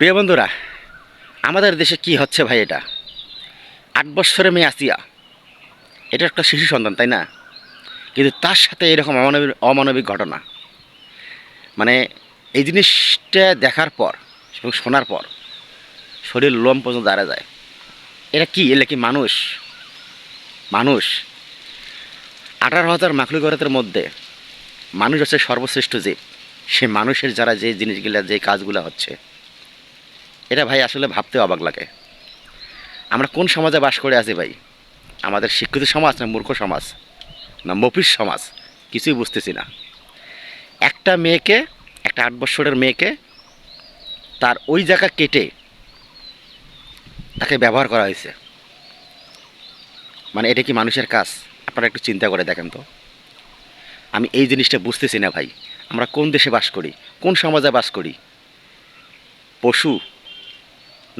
প্রিয় বন্ধুরা, আমাদের দেশে কি হচ্ছে ভাই? এটা 8 বৎসরের মেয়ে আসিয়া, এটা একটা শিশু সন্তান, তাই না? কিন্তু তার সাথে এরকম অমানবিক অমানবিক ঘটনা, মানে এই জিনিসটা দেখার পর এবং শোনার পর শরীর লোম পর্যন্ত দাঁড়া যায়। এটা কি? এলে কি মানুষ? মানুষ 18,000 মাখলুকাতের মধ্যে মানুষ হচ্ছে সর্বশ্রেষ্ঠ জীব। সে মানুষের যারা যে জিনিসগুলা, যে কাজগুলো হচ্ছে, এটা ভাই আসলে ভাবতে অবাক লাগে। আমরা কোন সমাজে বাস করে আছি ভাই? আমাদের শিক্ষিত সমাজ না মূর্খ সমাজ না মফিস সমাজ? কিছুই বুঝতেছি না। একটা মেয়েকে, একটা 8 বৎসরের মেয়েকে তার ওই জায়গা কেটে তাকে ব্যবহার করা হয়েছে। মানে এটা কি মানুষের কাজ? আপনারা একটু চিন্তা করে দেখেন তো। আমি এই জিনিসটা বুঝতেছি না ভাই। আমরা কোন দেশে বাস করি? কোন সমাজে বাস করি? পশু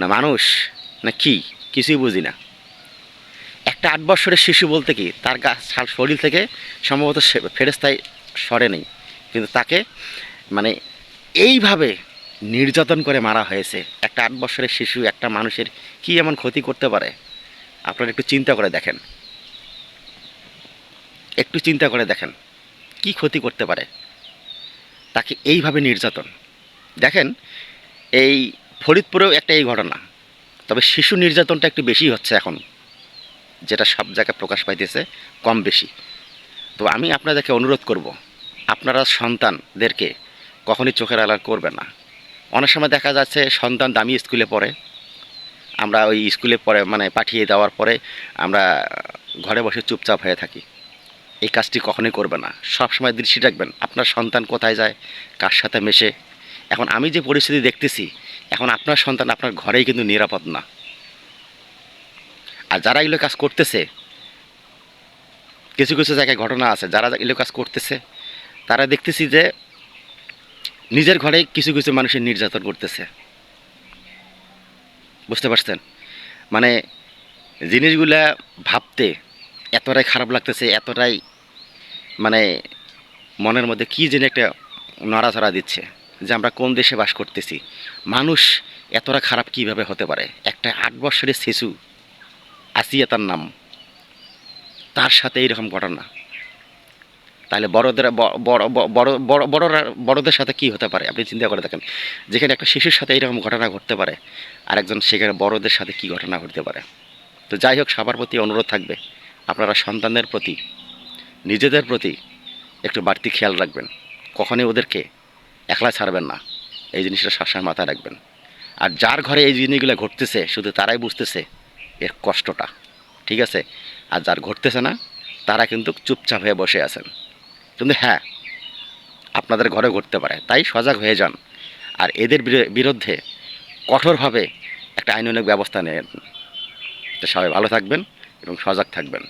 না মানুষ না কি? কিছুই বুঝি না। একটা 8 বৎসরের শিশু বলতে কি তার শরীর থেকে সম্ভবত ফেরেস্তায় সরে নেই, কিন্তু তাকে মানে এইভাবে নির্যাতন করে মারা হয়েছে। একটা 8 বৎসরের শিশু একটা মানুষের কি এমন ক্ষতি করতে পারে? আপনারা একটু চিন্তা করে দেখেন, একটু চিন্তা করে দেখেন কি ক্ষতি করতে পারে তাকে এইভাবে নির্যাতন। দেখেন, এই ফরিদপুরেও একটা এই ঘটনা, তবে শিশু নির্যাতনটা একটু বেশি হচ্ছে এখন, যেটা সব জায়গায় প্রকাশ পাইতেছে কম বেশি। তো আমি আপনাদেরকে অনুরোধ করব, আপনারা সন্তানদেরকে কখনই চোখের আড়াল করবেন না। অনেক সময় দেখা যাচ্ছে সন্তান দামি স্কুলে পড়ে, আমরা ওই স্কুলে পড়ে মানে পাঠিয়ে দেওয়ার পরে আমরা ঘরে বসে চুপচাপ হয়ে থাকি। এই কাজটি কখনোই করবে না। সব সময় দৃষ্টি রাখবেন আপনার সন্তান কোথায় যায়, কার সাথে মেশে। এখন আমি যে পরিস্থিতি দেখতেছি, এখন আপনার সন্তান আপনার ঘরেই কিন্তু নিরাপদ না। আর যারা এগুলো কাজ করতেছে, কিছু কিছু জায়গায় ঘটনা আছে, যারা এগুলো কাজ করতেছে তারা দেখতেছি যে নিজের ঘরে কিছু কিছু মানুষের নির্যাতন করতেছে। বুঝতে পারছেন? মানে জিনিসগুলা ভাবতে এতটাই খারাপ লাগতেছে, এতটাই মানে মনের মধ্যে কী যেন একটা নড়াচড়া দিচ্ছে যে আমরা কোন দেশে বাস করতেছি। মানুষ এতটা খারাপ কিভাবে হতে পারে? একটা 8 বৎসরের শিশু, আসিয়া তার নাম, তার সাথে এইরকম ঘটনা, তাহলে বড়দের বড়রা বড়দের সাথে কি হতে পারে? আপনি চিন্তা করে দেখেন। যেখানে একটা শিশুর সাথে এইরকম ঘটনা ঘটতে পারে, আর একজন সেখানে বড়দের সাথে কি ঘটনা ঘটতে পারে? তো যাই হোক, সবার প্রতি অনুরোধ থাকবে, আপনারা সন্তানদের প্রতি, নিজেদের প্রতি একটু বাড়তি খেয়াল রাখবেন। কখনই ওদেরকে একলা ছাড়বেন না, এই জিনিসটা সবসময় মাথায় রাখবেন। আর যার ঘরে এই জিনিসগুলো ঘটতেছে শুধু তারাই বুঝতেছে এর কষ্টটা, ঠিক আছে? আর যার ঘটতেছে না তারা কিন্তু চুপচাপ হয়ে বসে আছেন। কিন্তু হ্যাঁ, আপনাদের ঘরে ঘটতে পারে, তাই সজাগ হয়ে যান। আর এদের বিরুদ্ধে কঠোরভাবে একটা আইনানুগ ব্যবস্থা নেন। তো সবাই ভালো থাকবেন এবং সজাগ থাকবেন।